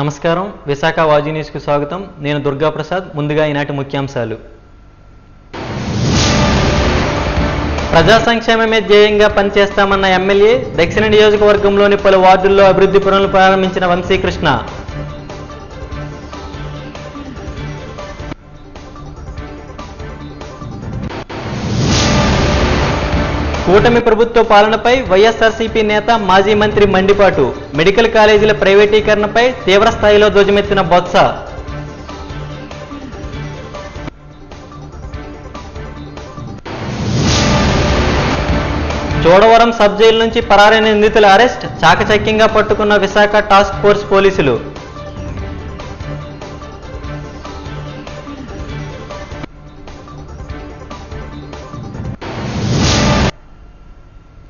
నమస్కారం, విశాఖ వాజీ న్యూస్కు స్వాగతం. నేను దుర్గా ప్రసాద్. ముందుగా ఈనాటి ముఖ్యాంశాలు. ప్రజా సంక్షేమమే ధ్యేయంగా పనిచేస్తామన్న ఎమ్మెల్యే. దక్షిణ నియోజకవర్గంలోని పలు వార్డుల్లో అభివృద్ధి పనులు ప్రారంభించిన వంశీకృష్ణ. కూటమి ప్రభుత్వ పాలనపై వైఎస్ఆర్సీపీ నేత మాజీ మంత్రి మండిపాటు. మెడికల్ కాలేజీల ప్రైవేటీకరణపై తీవ్ర స్థాయిలో ధ్వజమెత్తిన బొత్స. చోడవరం సబ్ జైలు నుంచి పరారైన నిందితుల అరెస్ట్. చాకచక్యంగా పట్టుకున్న విశాఖ టాస్క్ ఫోర్స్ పోలీసులు.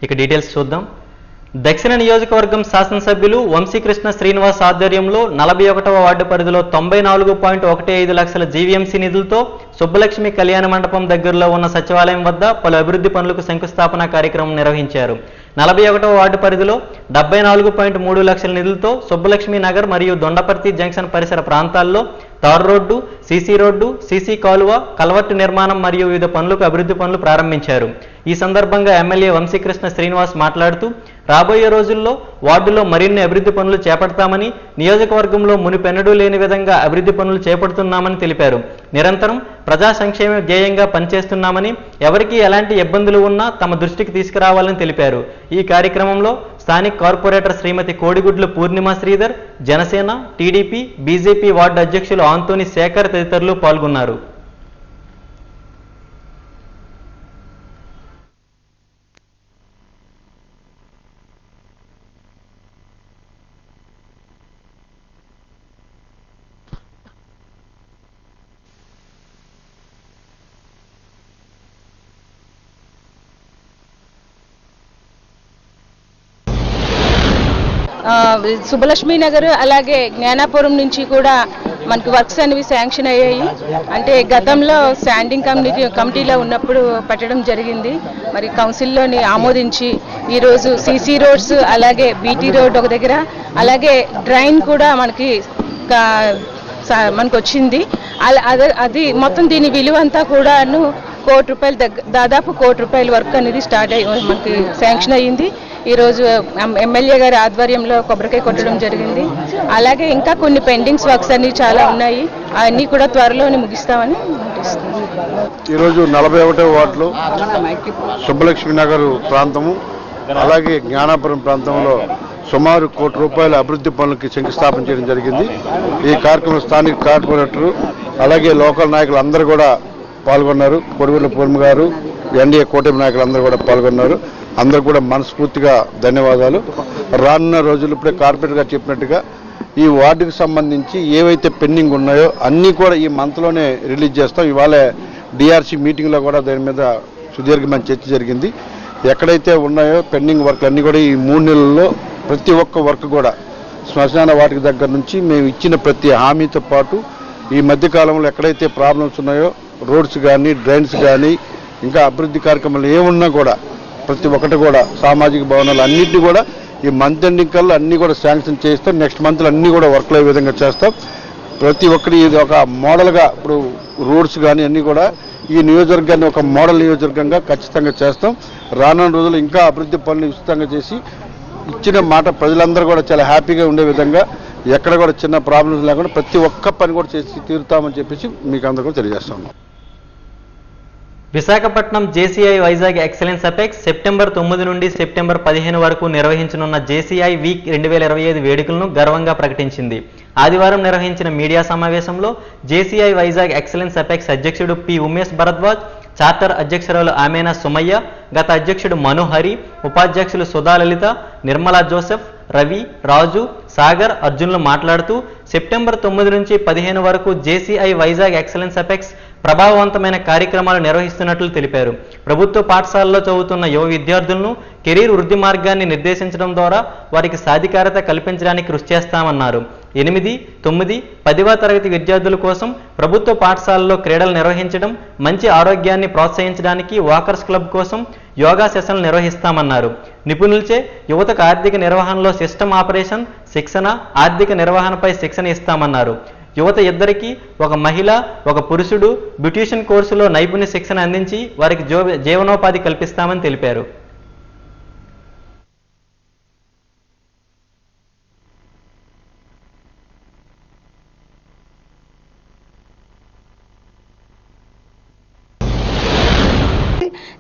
ఇక డీటెయిల్స్ చూద్దాం. దక్షిణ నియోజకవర్గం శాసనసభ్యులు వంశీకృష్ణ శ్రీనివాస్ ఆధ్వర్యంలో 41వ వార్డు పరిధిలో 94.15 లక్షల జీవీఎంసీ నిధులతో సుబ్బలక్ష్మి కళ్యాణ మండపం దగ్గరలో ఉన్న సచివాలయం వద్ద పలు అభివృద్ధి పనులకు శంకుస్థాపన కార్యక్రమం నిర్వహించారు. 41వ వార్డు పరిధిలో 74.3 లక్షల నిధులతో సుబ్బలక్ష్మి నగర్ మరియు దొండపర్తి జంక్షన్ పరిసర ప్రాంతాల్లో తారు రోడ్డు, సీసీ రోడ్డు, సీసీ కాలువ, కల్వర్టు నిర్మాణం మరియు వివిధ పనులకు అభివృద్ధి పనులు ప్రారంభించారు. ఈ సందర్భంగా ఎమ్మెల్యే వంశీకృష్ణ శ్రీనివాస్ మాట్లాడుతూ రాబోయే రోజుల్లో వార్డులో మరిన్ని అభివృద్ధి పనులు చేపడతామని, నియోజకవర్గంలో మునిపెన్నడూ లేని విధంగా అభివృద్ధి పనులు చేపడుతున్నామని తెలిపారు. నిరంతరం ప్రజా సంక్షేమ ధ్యేయంగా పనిచేస్తున్నామని, ఎవరికి ఎలాంటి ఇబ్బందులు ఉన్నా తమ దృష్టికి తీసుకురావాలని తెలిపారు. ఈ కార్యక్రమంలో స్థానిక corporator Shrimati Kodigudla Purnima Sridhar, Janasena, TDP, BJP ward అధ్యక్షులు ఆంతోని శేఖర్ తదితరులు పాల్గొన్నారు. సుబ్బలక్ష్మి నగర్ అలాగే జ్ఞానాపురం నుంచి కూడా మనకి వర్క్స్ అనేవి శాంక్షన్ అయ్యాయి. అంటే గతంలో స్టాండింగ్ కమిటీలో ఉన్నప్పుడు పెట్టడం జరిగింది. మరి కౌన్సిల్లోని ఆమోదించి ఈరోజు సీసీ రోడ్స్ అలాగే బీటీ రోడ్ ఒక దగ్గర, అలాగే డ్రైన్ కూడా మనకి వచ్చింది. అది మొత్తం దీని విలువ అంతా కూడాను ₹1 కోటి దాదాపు ₹1 కోటి వర్క్ అనేది స్టార్ట్ అయ్యి మనకి శాంక్షన్ అయ్యింది. ఈరోజు ఎమ్మెల్యే గారి ఆధ్వర్యంలో కొబ్బరికాయ కొట్టడం జరిగింది. అలాగే ఇంకా కొన్ని పెండింగ్స్ వర్క్స్ అన్ని చాలా ఉన్నాయి. అవన్నీ కూడా త్వరలోనే ముగిస్తామని ఈరోజు 41వ వార్డులో సుబ్బలక్ష్మి నగర్ ప్రాంతము అలాగే జ్ఞానాపురం ప్రాంతంలో సుమారు ₹1 కోటి అభివృద్ధి పనులకి శంకుస్థాపన చేయడం జరిగింది. ఈ కార్యక్రమం స్థానిక కార్పొరేటరు అలాగే లోకల్ నాయకులు అందరూ కూడా పాల్గొన్నారు. కోడిగుడ్ల పూర్ణిమ గారు, ఎన్డీఏ కూటమి నాయకులు అందరూ కూడా పాల్గొన్నారు. అందరూ కూడా మనస్ఫూర్తిగా ధన్యవాదాలు. రానున్న రోజులు ఇప్పుడే కార్పొరేటర్ గారు చెప్పినట్టుగా ఈ వార్డుకు సంబంధించి ఏవైతే పెండింగ్ ఉన్నాయో అన్నీ కూడా ఈ మంత్లోనే రిలీజ్ చేస్తాం. ఇవాళ డిఆర్సీ మీటింగ్లో కూడా దాని మీద సుదీర్ఘమైన చర్చ జరిగింది. ఎక్కడైతే ఉన్నాయో పెండింగ్ వర్క్లు అన్నీ కూడా ఈ 3 నెలల్లో ప్రతి ఒక్క వర్క్ కూడా శ్మశాన వాటికి దగ్గర నుంచి మేము ఇచ్చిన ప్రతి హామీతో పాటు ఈ మధ్యకాలంలో ఎక్కడైతే ప్రాబ్లమ్స్ ఉన్నాయో రోడ్స్ కానీ డ్రైన్స్ కానీ ఇంకా అభివృద్ధి కార్యక్రమాలు ఏమున్నా కూడా ప్రతి ఒక్కటి కూడా సామాజిక భవనాలు అన్నింటినీ కూడా ఈ మంత్ ఎండింగ్ కల్లా అన్నీ కూడా శాంక్షన్ చేస్తాం. నెక్స్ట్ మంత్లో అన్నీ కూడా వర్క్లు అయ్యే విధంగా చేస్తాం. ప్రతి ఒక్కటి ఇది ఒక మోడల్గా ఇప్పుడు రోడ్స్ కానీ అన్నీ కూడా ఈ నియోజకవర్గాన్ని ఒక మోడల్ నియోజకవర్గంగా ఖచ్చితంగా చేస్తాం. రానున్న రోజులు ఇంకా అభివృద్ధి పనులు విస్తృతంగా చేసి ఇచ్చిన మాట ప్రజలందరూ కూడా చాలా హ్యాపీగా ఉండే విధంగా ఎక్కడ కూడా చిన్న ప్రాబ్లమ్స్ లేకుండా ప్రతి ఒక్క పని కూడా చేసి తీరుతామని చెప్పేసి మీకు అందరూ కూడా తెలియజేస్తాము. Visakhapatnam JCI Vizag excellence apex September 9 నుండి సెప్టెంబర్ 15 వరకు నిర్వహించనున్న జేసీఐ వీక్ 2025 వేడుకలను గర్వంగా ప్రకటించింది. ఆదివారం నిర్వహించిన మీడియా సమావేశంలో జేసీఐ వైజాగ్ ఎక్సలెన్స్ అపెక్స్ అధ్యక్షుడు పి ఉమేష్ భరద్వాజ్, చార్టర్ అధ్యక్షురాలు ఆమెనా సుమయ్య, గత అధ్యక్షుడు మనుహరి, ఉపాధ్యక్షులు సుధా లలిత, నిర్మలా జోసెఫ్, రవి, రాజు, సాగర్, అర్జున్లు మాట్లాడుతూ సెప్టెంబర్ 9 నుంచి 15 వరకు జేసీఐ వైజాగ్ ఎక్సలెన్స్ అపెక్స్ ప్రభావవంతమైన కార్యక్రమాలు నిర్వహిస్తున్నట్లు తెలిపారు. ప్రభుత్వ పాఠశాలలో చదువుతున్న యువ విద్యార్థులను కెరీర్ వృద్ధి మార్గాన్ని నిర్దేశించడం ద్వారా వారికి సాధికారత కల్పించడానికి కృషి చేస్తామన్నారు. 8, 9, 10వ తరగతి విద్యార్థుల కోసం ప్రభుత్వ పాఠశాలలో క్రీడలు నిర్వహించడం, మంచి ఆరోగ్యాన్ని ప్రోత్సహించడానికి వాకర్స్ క్లబ్ కోసం యోగా సెషన్లు నిర్వహిస్తామన్నారు. నిపుణులచే యువతకు ఆర్థిక నిర్వహణలో సిస్టమ్ ఆపరేషన్ శిక్షణ, ఆర్థిక నిర్వహణపై శిక్షణ ఇస్తామన్నారు. యువత ఇద్దరికీ ఒక మహిళ, ఒక పురుషుడు బ్యూటిషియన్ కోర్సులో నైపుణ్య శిక్షణ అందించి వారికి జీవనోపాధి కల్పిస్తామని తెలిపారు.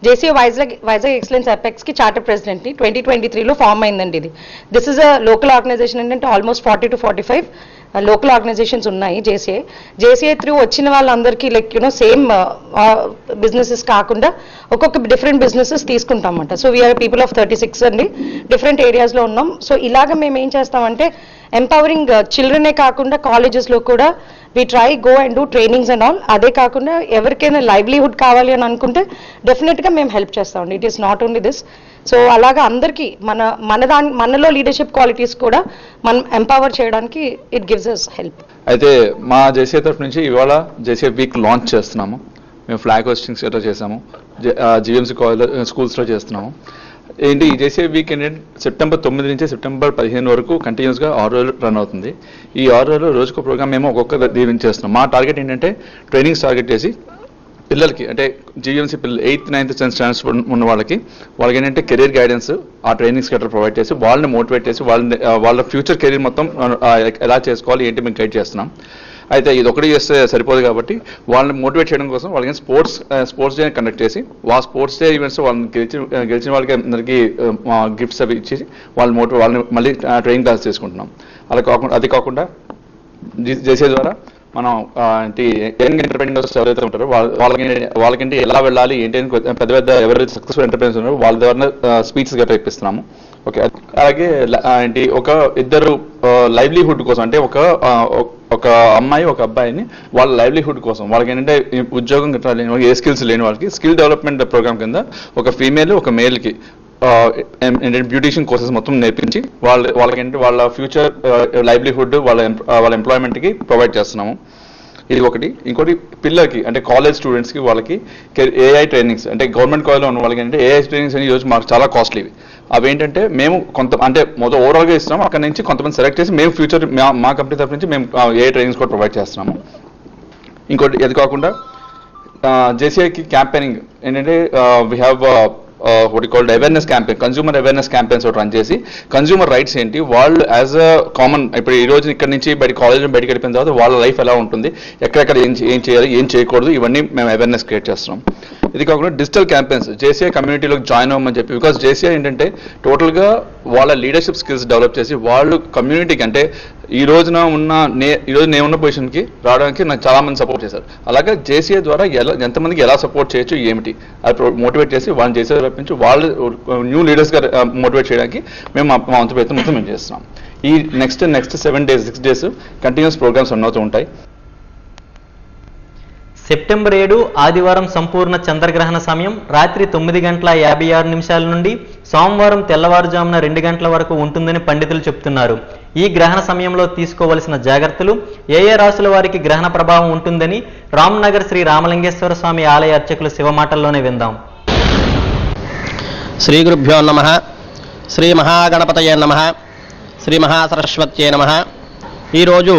జేసీ వైజాగ్ ఎక్సలెన్స్ అపెక్స్ కి చార్టర్ ప్రెసిడెంట్ ని 2023లో ఫామ్ అయిందండి. This is a local organization అంటే ఆల్మోస్ట్ 40 to 45 లోకల్ ఆర్గనైజేషన్స్ ఉన్నాయి. జేసీఐ త్రూ వచ్చిన వాళ్ళందరికీ లైక్ సేమ్ బిజినెసెస్ కాకుండా ఒక్కొక్క డిఫరెంట్ బిజినెసెస్ తీసుకుంటామన్నమాట. సో వీఆర్ పీపుల్ ఆఫ్ 36 అండి, డిఫరెంట్ ఏరియాస్లో ఉన్నాం. సో ఇలాగ మేము ఏం చేస్తామంటే ఎంపవరింగ్ చిల్డ్రనే కాకుండా కాలేజెస్లో కూడా we try go and do trainings and all. అదే కాకుండా ఎవరికైనా లైవ్లీహుడ్ కావాలి అని అనుకుంటే డెఫినెట్గా మేము హెల్ప్ చేస్తామండి. It is not only this. So అలాగా అందరికీ మనలో లీడర్షిప్ క్వాలిటీస్ కూడా మనం ఎంపవర్ చేయడానికి ఇట్ గివ్స్ అస్ హెల్ప్. అయితే మా జేసీఐ తరఫు నుంచి ఇవాళ జేసీఐ వీక్ లాంచ్ చేస్తున్నాము. మేము ఫ్లాగ్ హోస్టింగ్స్ ఎట్లా చేసాము, జీఎంసీ స్కూల్స్లో చేస్తున్నాము. ఏంటి ఈ జేసీఐ వీక్ ఏంటంటే సెప్టెంబర్ 9 నుంచి సెప్టెంబర్ 15 వరకు కంటిన్యూస్గా 6 రోజులు రన్ అవుతుంది. ఈ 6 రోజులు రోజుకో ప్రోగ్రామ్ మేము ఒక్కొక్క దీవెన చేస్తున్నాం. మా టార్గెట్ ఏంటంటే ట్రైనింగ్స్ టార్గెట్ చేసి పిల్లలకి అంటే జీఎంసీ పిల్లలు 8th, 9th, 10th స్టాండర్డ్స్ ఉన్న వాళ్ళకి ఏంటంటే కెరీర్ గైడెన్స్ ఆ ట్రైనింగ్స్ గట్రా ప్రొవైడ్ చేసి వాళ్ళని మోటివేట్ చేసి వాళ్ళ ఫ్యూచర్ కెరీర్ మొత్తం ఎలా చేసుకోవాలి ఏంటి మేము గైడ్ చేస్తున్నాం. అయితే ఇది ఒకటి చేస్తే సరిపోదు కాబట్టి వాళ్ళని మోటివేట్ చేయడం కోసం వాళ్ళకి స్పోర్ట్స్ డే కండక్ట్ చేసి స్పోర్ట్స్ డే ఈవెంట్స్ వాళ్ళని గెలిచిన వాళ్ళకి అందరికీ గిఫ్ట్స్ అవి ఇచ్చేసి వాళ్ళని మళ్ళీ ట్రైనింగ్ క్లాస్ చేసుకుంటున్నాం. అది కాకుండా జేసీ ద్వారా మనం ఏంటి యంగ్ ఎంటర్ప్రెన్యూర్స్ ఎవరైతే ఉంటారో వాళ్ళకి ఎలా వెళ్ళాలి ఏంటి అని పెద్ద ఎవరైతే సక్సెస్ఫుల్ ఎంటర్ప్రెన్యూర్స్ ఉన్నారో వాళ్ళ ద్వారా స్పీచ్స్ గట్రా ఇప్పిస్తున్నాము. ఓకే, అలాగే ఏంటి ఒక ఇద్దరు లైవ్లీహుడ్ కోసం అంటే ఒక అమ్మాయి ఒక అబ్బాయిని వాళ్ళ లైవ్లీహుడ్ కోసం వాళ్ళకి ఏంటంటే ఉద్యోగం గట్రా లేని వాళ్ళకి ఏ స్కిల్స్ లేని వాళ్ళకి స్కిల్ డెవలప్మెంట్ ప్రోగ్రామ్ కింద ఒక ఫీమేల్ ఒక మేల్కి బ్యూటిషియన్ కోర్సెస్ మొత్తం నేర్పించి వాళ్ళకి ఏంటంటే వాళ్ళ ఫ్యూచర్ లైవ్లీహుడ్ వాళ్ళ ఎంప్లాయ్మెంట్కి ప్రొవైడ్ చేస్తున్నాము. ఇది ఒకటి. ఇంకోటి పిల్లలకి అంటే కాలేజ్ స్టూడెంట్స్కి వాళ్ళకి ఏఐ ట్రైనింగ్స్ అంటే గవర్నమెంట్ కాలేజ్లో ఉన్న వాళ్ళకి ఏంటంటే ఏఐ ట్రైనింగ్స్ అని ఈరోజు మాకు చాలా కాస్ట్లీవి. అవి ఏంటంటే మేము మొదట ఓవరాల్గా ఇస్తున్నాము, అక్కడ నుంచి కొంతమంది సెలెక్ట్ చేసి మేము ఫ్యూచర్ మా కంపెనీ తరఫు నుంచి మేము ఏఐ ట్రైనింగ్స్ కూడా ప్రొవైడ్ చేస్తున్నాము. ఇంకోటి అది కాకుండా జేసీఐకి క్యాంపెయినింగ్ ఏంటంటే we have what you called awareness campaign, consumer awareness campaigns run చేసి కన్స్యూమర్ రైట్స్ ఏంటి, వాళ్ళు యాజ్ అ కామన్ ఇప్పుడు ఈ రోజు ఇక్కడ నుంచి కాలేజ్ బయటకు వెళ్ళిపోయిన తర్వాత వాళ్ళ లైఫ్ ఎలా ఉంటుంది, ఎక్కడెక్కడ ఏం చేయాలి ఏం చేయకూడదు, ఇవన్నీ మేము అవేర్నెస్ క్రియేట్ చేస్తున్నాం. ఇది కాకుండా డిజిటల్ క్యాంపెయిన్స్ జేసీఐ కమ్యూనిటీలోకి జాయిన్ అవ్వమని చెప్పి, బికాస్ జేసీఐ ఏంటంటే టోటల్గా వాళ్ళ లీడర్షిప్ స్కిల్స్ డెవలప్ చేసి వాళ్ళు కమ్యూనిటీకి అంటే ఈ రోజు నేనున్న పొజిషన్కి రావడానికి నాకు చాలా మంది సపోర్ట్ చేశారు. అలాగే జేసీఐ ద్వారా ఎంతమందికి ఎలా సపోర్ట్ చేయొచ్చు ఏమిటి అది మోటివేట్ చేసి వాళ్ళని జేసీఐ రప్పించి వాళ్ళు న్యూ లీడర్స్గా మోటివేట్ చేయడానికి మేము మా వంతు ప్రయత్నం మొత్తం మేము చేస్తున్నాం. ఈ next 7 days 6 days continuous programmes run అవుతూ ఉంటాయి. సెప్టెంబర్ 7 ఆదివారం సంపూర్ణ చంద్రగ్రహణ సమయం రాత్రి 9:56 నుండి సోమవారం తెల్లవారుజామున 2 గంటల వరకు ఉంటుందని పండితులు చెబుతున్నారు. ఈ గ్రహణ సమయంలో తీసుకోవలసిన జాగ్రత్తలు, ఏ రాశుల వారికి గ్రహణ ప్రభావం ఉంటుందని రామ్నగర్ శ్రీ రామలింగేశ్వర స్వామి ఆలయ అర్చకులు శివమాటల్లోనే విందాం. శ్రీ గురుభ్యో నమః. శ్రీ మహాగణపతయే నమః. శ్రీ మహాసరస్వత్యే నమః. ఈరోజు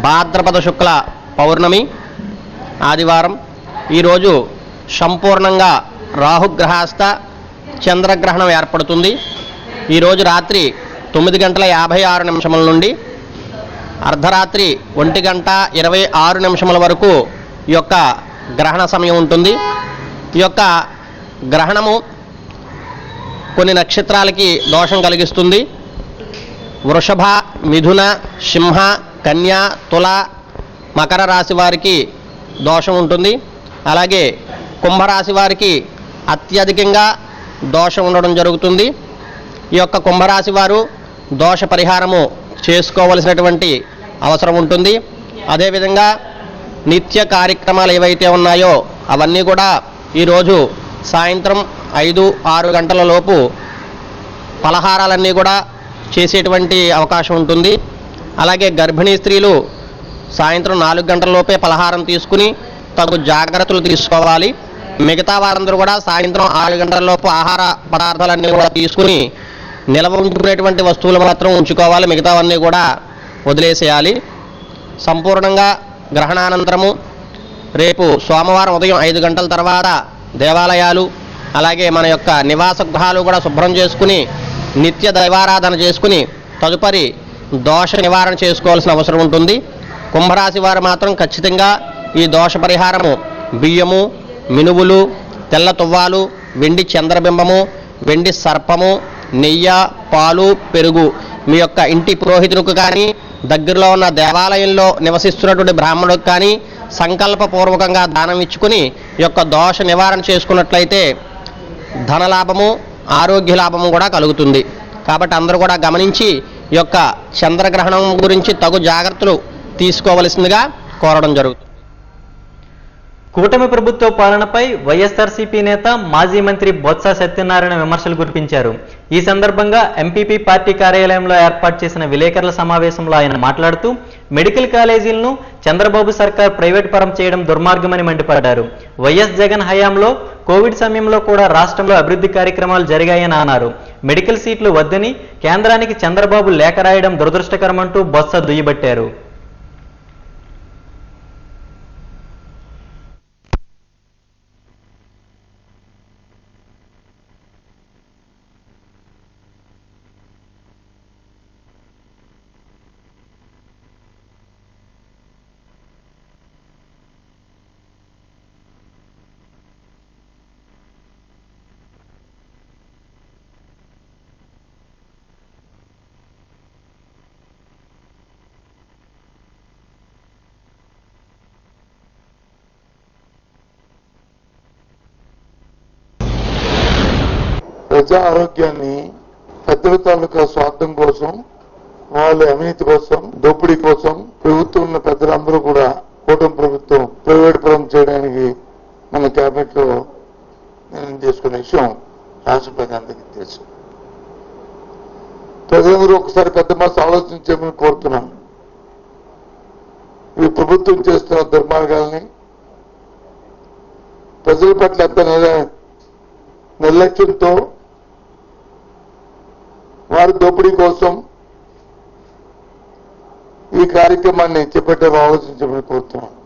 భాద్రపద శుక్ల పౌర్ణమి ఆదివారం. ఈరోజు సంపూర్ణంగా రాహుగ్రహాస్త చంద్రగ్రహణం ఏర్పడుతుంది. ఈరోజు రాత్రి 9:56 నుండి అర్ధరాత్రి 1:26 వరకు ఈ యొక్క గ్రహణ సమయం ఉంటుంది. ఈ యొక్క గ్రహణము కొన్ని నక్షత్రాలకి దోషం కలిగిస్తుంది. వృషభ, మిథున, సింహ, కన్య, తుల, మకర రాశి వారికి దోషం ఉంటుంది. అలాగే కుంభరాశి వారికి అత్యధికంగా దోషం ఉండడం జరుగుతుంది. ఈ యొక్క కుంభరాశి వారు దోష పరిహారము చేసుకోవలసినటువంటి అవసరం ఉంటుంది. అదేవిధంగా నిత్య కార్యక్రమాలు ఏవైతే ఉన్నాయో అవన్నీ కూడా ఈరోజు సాయంత్రం 5-6 గంటల లోపు పలహారాలన్నీ కూడా చేసేటువంటి అవకాశం ఉంటుంది. అలాగే గర్భిణీ స్త్రీలు సాయంత్రం 4 గంటల లోపే పలహారం తీసుకుని తగు జాగ్రత్తలు తీసుకోవాలి. మిగతా వారందరూ కూడా సాయంత్రం 6 గంటల లోపు ఆహార పదార్థాలన్నీ కూడా తీసుకుని నిల్వ ఉంచుకునేటువంటి వస్తువులు మాత్రం ఉంచుకోవాలి, మిగతావన్నీ కూడా వదిలేసేయాలి. సంపూర్ణంగా గ్రహణానంతరము రేపు సోమవారం ఉదయం 5 గంటల తర్వాత దేవాలయాలు అలాగే మన యొక్క నివాస గృహాలు కూడా శుభ్రం చేసుకుని నిత్య దైవారాధన చేసుకుని తదుపరి దోష నివారణ చేసుకోవాల్సిన అవసరం ఉంటుంది. కుంభరాశి వారు మాత్రం ఖచ్చితంగా ఈ దోష పరిహారము బియ్యము, మినువులు, తెల్ల తువ్వాలు, వెండి చంద్రబింబము, వెండి సర్పము, నెయ్యి, పాలు, పెరుగు మీ యొక్క ఇంటి పురోహితునికి కానీ దగ్గరలో ఉన్న దేవాలయంలో నివసిస్తున్నటువంటి బ్రాహ్మణుడికి కానీ సంకల్పపూర్వకంగా దానం ఇచ్చుకుని ఈ యొక్క దోష నివారణ చేసుకున్నట్లయితే ధనలాభము, ఆరోగ్య లాభము కూడా కలుగుతుంది. కాబట్టి అందరూ కూడా గమనించి ఈ యొక్క చంద్రగ్రహణం గురించి తగు జాగ్రత్తలు తీసుకోవలసిందిగా కోరడం జరుగుతుంది. కూటమి ప్రభుత్వ పాలనపై వైఎస్ఆర్సీపీ నేత మాజీ మంత్రి బొత్స సత్యనారాయణ విమర్శలు కురిపించారు. ఈ సందర్భంగా ఎంపీపీ పార్టీ కార్యాలయంలో ఏర్పాటు చేసిన విలేకరుల సమావేశంలో ఆయన మాట్లాడుతూ మెడికల్ కాలేజీలను చంద్రబాబు సర్కార్ ప్రైవేట్ పరం చేయడం దుర్మార్గమని మండిపడ్డారు. వైఎస్ జగన్ హయాంలో కోవిడ్ సమయంలో కూడా రాష్ట్రంలో అభివృద్ధి కార్యక్రమాలు జరిగాయని అన్నారు. మెడికల్ సీట్లు వద్దని కేంద్రానికి చంద్రబాబు లేఖ రాయడం దురదృష్టకరమంటూ బొత్స దుయ్యబట్టారు. ప్రజా ఆరోగ్యాన్ని పెద్దల తాలూకా స్వార్థం కోసం, వాళ్ళ అవినీతి కోసం, దోపిడీ కోసం ప్రభుత్వం ఉన్న పెద్దలందరూ కూడా కూటమి ప్రభుత్వం ప్రైవేట్ పరం చేయడానికి మన కేబినెట్ లో నిర్ణయం తీసుకునే విషయం రాష్ట్ర ప్రజలందరికీ తెలుసు. ప్రజలందరూ ఒకసారి పెద్ద మనసు ఆలోచించేమని కోరుతున్నాను. ఈ ప్రభుత్వం చేస్తున్న దుర్మార్గాల్ని, ప్రజల పట్ల ఎంత నిర్లక్ష్యంతో వారి దోపిడీ కోసం ఈ కార్యక్రమాన్ని చేపట్టారో ఆలోచించమని కోరుతున్నాను.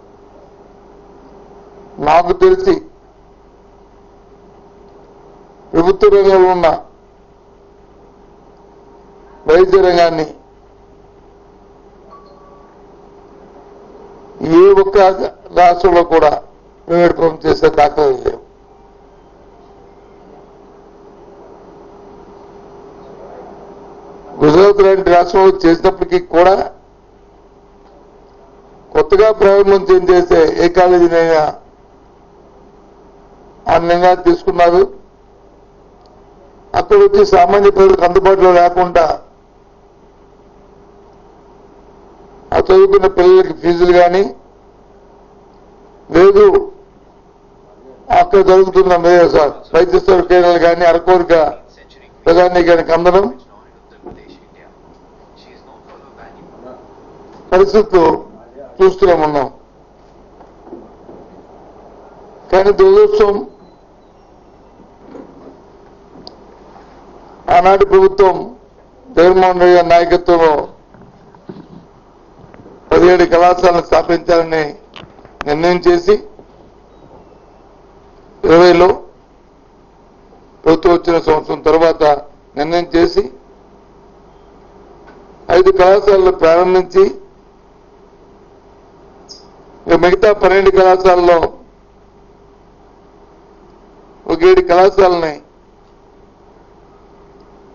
నాకు తెలిసి ప్రభుత్వ రంగంలో ఉన్న వైద్య రంగాన్ని ఏ ఒక్క రాష్ట్రంలో కూడా ప్రైవేట్ పరం చేసే దాఖలాలు లేవు. గుజరాత్ లాంటి రాష్ట్రంలో చేసినప్పటికీ కూడా కొత్తగా ప్రారంభం చేసే ఏ కాలేజీనైనా ఆ నిర్ణయాలు తీసుకున్నారు. అక్కడ వచ్చి సామాన్య ప్రజలకు అందుబాటులో లేకుండా ఆ చదువుకున్న పిల్లలకి ఫీజులు కానీ లేదు అక్కడ జరుగుతున్న వైద్య సౌకర్యాలు కానీ అరకొరగా ప్రధానికి అందడం పరిస్థితులు చూస్తూనే ఉన్నాం. కానీ దురదృష్టం ఆనాటి ప్రభుత్వం జగన్మోహన్ రెడ్డి గారి నాయకత్వంలో 17 కళాశాలను స్థాపించాలని నిర్ణయం చేసి 20లో ప్రభుత్వం వచ్చిన సంవత్సరం తర్వాత నిర్ణయం చేసి 5 కళాశాలలు ప్రారంభించి మిగతా 12 కళాశాలలో ఒక 7 కళాశాలని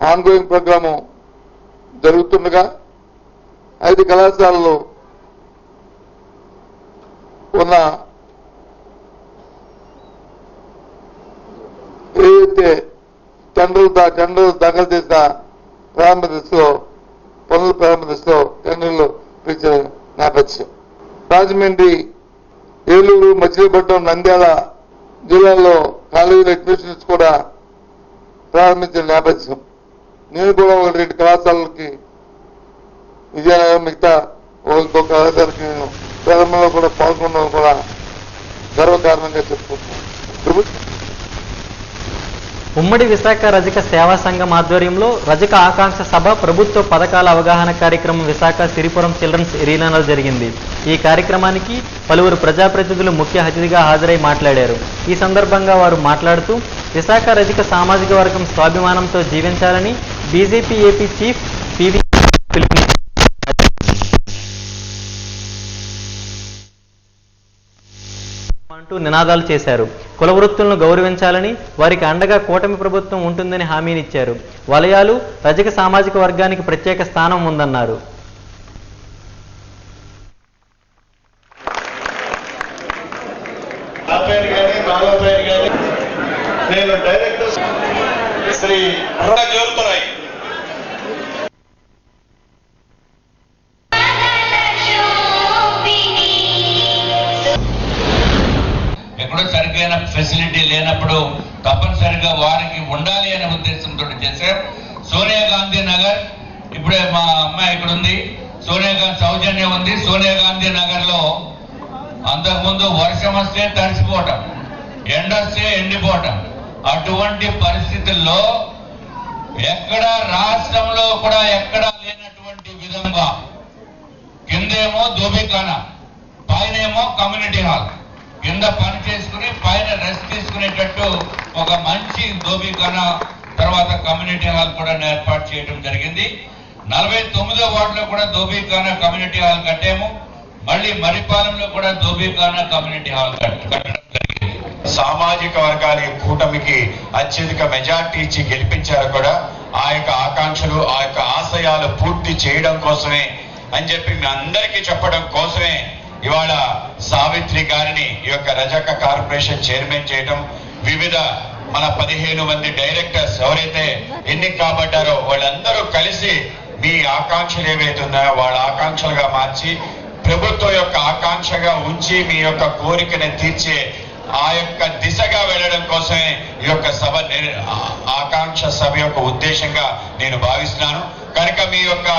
ఆన్గోయింగ్ ప్రోగ్రాము జరుగుతుండగా 5 కళాశాలలు ఉన్న ఏదైతే టెండర్లు దాఖలు చేసిన ప్రారంభ దశలో పనుల ప్రారంభ దశలో టెండర్లు పిలిచిన నేపథ్యం. రాజమండ్రి, ఏలూరు, మచిలీపట్నం, నంద్యాల జిల్లాల్లో కాలేజీల అడ్మిషన్స్ కూడా ప్రారంభించిన నేపథ్యం. నేను కూడా 1-2 కళాశాలకి విజయనగరం మిగతా ఒక కళాశాలకి నేను ప్రారంభంలో కూడా పాల్గొనడం కూడా గర్వకారణంగా చెప్పుకుంటున్నాను. ఉమ్మడి విశాఖ రజక సేవా సంఘం ఆధ్వర్యంలో రజక ఆకాంక్ష సభ ప్రభుత్వ పథకాల అవగాహన కార్యక్రమం విశాఖ సిరిపురం చిల్డ్రన్స్ ఎరీనాలో జరిగింది. ఈ కార్యక్రమానికి పలువురు ప్రజాప్రతినిధులు ముఖ్య అతిథిగా హాజరై మాట్లాడారు. ఈ సందర్భంగా వారు మాట్లాడుతూ విశాఖ రజక సామాజిక వర్గం స్వాభిమానంతో జీవించాలని బీజేపీ ఏపీ చీఫ్ పివి పిలుపునిచ్చారు. అంటూ నినాదాలు చేశారు. కుల వృత్తులను గౌరవించాలని, వారికి అండగా కూటమి ప్రభుత్వం ఉంటుందని హామీనిచ్చారు. వలయాలు రజక సామాజిక వర్గానికి ప్రత్యేక స్థానం ఉందన్నారు. సరిగ్గా ఫెసిలిటీ లేనప్పుడు తప్పనిసరిగా వారికి ఉండాలి అనే ఉద్దేశంతో చేశారు. సోనియా గాంధీ నగర్, ఇప్పుడే మా అమ్మాయి ఇక్కడ ఉంది, సోనియా గాంధీ సౌజన్యం ఉంది. సోనియా గాంధీ నగర్ లో అంతకుముందు వర్షం వస్తే తడిసిపోవటం, ఎండ వస్తే ఎండిపోవటం, అటువంటి పరిస్థితుల్లో ఎక్కడ రాష్ట్రంలో కూడా ఎక్కడా లేనటువంటి విధంగా కిందేమో దోబిఖానా, పైనేమో కమ్యూనిటీ హాల్, కింద పని చేసుకుని పైన రెస్ట్ తీసుకునేటట్టు ఒక మంచి దోబిఖానా, తర్వాత కమ్యూనిటీ హాల్ కూడా ఏర్పాటు చేయడం జరిగింది. 49వ వార్డులో కూడా దోబిఖానా కమ్యూనిటీ హాల్ కట్టాము. మళ్ళీ మరిపాలెంలో కూడా దోబిఖానా కమ్యూనిటీ హాల్ కట్టడం జరిగింది. సామాజిక వర్గాలకి కూటమికి అత్యధిక మెజార్టీ ఇచ్చి గెలిపించారు కూడా ఆ యొక్క ఆకాంక్షలు, ఆ యొక్క ఆశయాలు పూర్తి చేయడం కోసమే అని చెప్పి మీ అందరికీ చెప్పడం కోసమే ఇవాళ సావిత్రి గారిని ఈ యొక్క రజక కార్పొరేషన్ చైర్మన్ చేయడం, వివిధ మన 15 మంది డైరెక్టర్స్ ఎవరైతే ఎన్నిక కాబడ్డారో వాళ్ళందరూ కలిసి మీ ఆకాంక్షలు ఏవైతే ఉన్నాయో వాళ్ళ ఆకాంక్షలుగా మార్చి ప్రభుత్వం యొక్క ఆకాంక్షగా ఉంచి మీ యొక్క కోరికను తీర్చే ఆ యొక్క దిశగా వెళ్ళడం కోసమే ఈ యొక్క సభ ఆకాంక్ష సభ యొక్క ఉద్దేశంగా నేను భావిస్తున్నాను. కనుక మీ యొక్క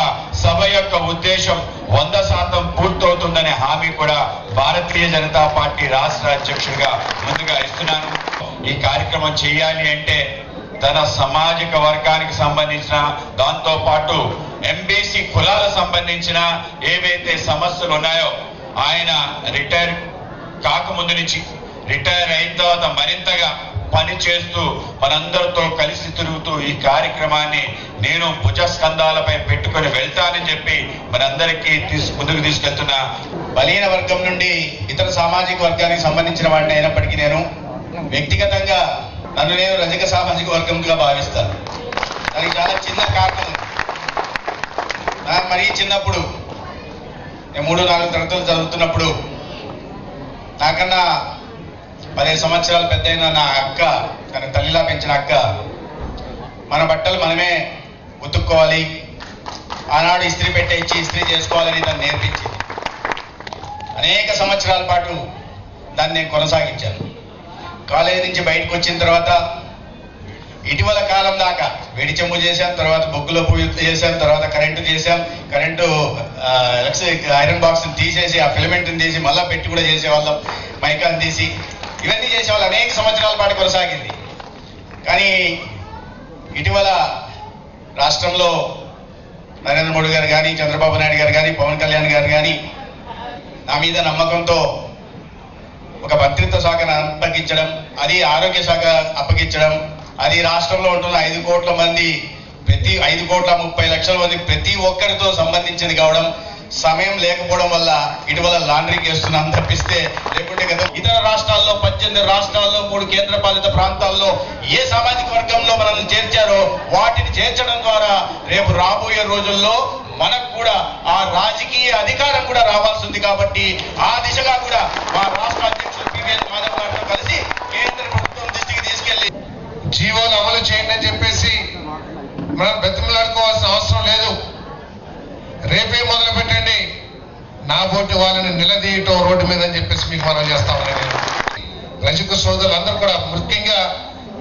సభ యొక్క ఉద్దేశం 100% పూర్తవుతుందనే హామీ కూడా భారతీయ జనతా పార్టీ రాష్ట్ర అధ్యక్షుడిగా ముందుగా ఇస్తున్నాను. ఈ కార్యక్రమం చేయాలి అంటే తన సామాజిక వర్గానికి సంబంధించిన, దాంతో పాటు ఎంబీసీ కులాలకు సంబంధించిన ఏవైతే సమస్యలు ఉన్నాయో ఆయన రిటైర్ కాకముందు నుంచి రిటైర్ అయిన తర్వాత మరింతగా పని చేస్తూ మనందరితో కలిసి తిరుగుతూ ఈ కార్యక్రమాన్ని నేను భుజస్కంధాలపై పెట్టుకొని వెళ్తానని చెప్పి మనందరికీ ముందుకు తీసుకెళ్తున్నా. బలహీన వర్గం నుండి ఇతర సామాజిక వర్గానికి సంబంధించిన వాడిని అయినప్పటికీ నేను వ్యక్తిగతంగా నన్ను నేను రజక సామాజిక వర్గంగా భావిస్తాను. దానికి చాలా చిన్న కారణం, మరీ చిన్నప్పుడు నేను 3-4 తరగతులు చదువుతున్నప్పుడు నాకన్నా 15 సంవత్సరాలు పెద్దయిన నా అక్క, తన తల్లిలా పెంచిన అక్క, మన బట్టలు మనమే ఉతుక్కోవాలి, ఆనాడు ఇస్త్రీ పెట్టే ఇచ్చి ఇస్త్రీ చేసుకోవాలని దాన్ని నేర్పించింది. అనేక సంవత్సరాల పాటు దాన్ని నేను కొనసాగించాను. కాలేజీ నుంచి బయటకు వచ్చిన తర్వాత ఇటీవల కాలం దాకా వేడి చెంబు చేశాం, తర్వాత బొగ్గులో పూజ చేశాం, తర్వాత కరెంటు చేశాం. కరెంటు ఎలక్ట్రిక్ ఐరన్ బాక్స్ని తీసేసి ఆ ఫిలమెంట్ని తీసి మళ్ళీ పెట్టి కూడా చేసేవాళ్ళం, మైకాన్ని తీసి ఇవన్నీ చేసేవాళ్ళు. అనేక సంవత్సరాల పాటు కొనసాగింది. కానీ ఇటీవల రాష్ట్రంలో నరేంద్ర మోడీ గారు కానీ, చంద్రబాబు నాయుడు గారు కానీ, పవన్ కళ్యాణ్ గారు కానీ నా మీద నమ్మకంతో ఒక మంత్రిత్వ శాఖను అప్పగించడం, అది ఆరోగ్య శాఖ అప్పగించడం, అది రాష్ట్రంలో ఉంటున్న 5 కోట్ల మంది, ప్రతి 5,30,00,000 మంది ప్రతి ఒక్కరితో సంబంధించింది కావడం, సమయం లేకపోవడం వల్ల ఇటీవల లాండ్రీకి వేస్తున్నాం తప్పిస్తే లేకుంటే కదా ఇతర రాష్ట్రాల్లో 18 రాష్ట్రాల్లో 3 కేంద్రపాలిత ప్రాంతాల్లో ఏ సామాజిక వర్గంలో మనల్ని చేర్చారో వాటిని చేర్చడం ద్వారా రేపు రాబోయే రోజుల్లో మనకు కూడా ఆ రాజకీయ అధికారం కూడా రావాల్సి ఉంది. కాబట్టి ఆ దిశగా కూడా మా రాష్ట్ర అధ్యక్షులు పివిఎస్ మాధవ్ గారితో కలిసి కేంద్ర ప్రభుత్వం దృష్టికి తీసుకెళ్లి జీవోలు అమలు చేయండి అని చెప్పేసి మనం బతిమలాడుకోవాల్సిన అవసరం లేదు. రేపే మొదలు పెట్టండి నా బోటి వాళ్ళని నిలదీయటం రోడ్డు మీద అని చెప్పేసి మీకు మనం చేస్తామని నేను రజక సోదరులందరూ కూడా, ముఖ్యంగా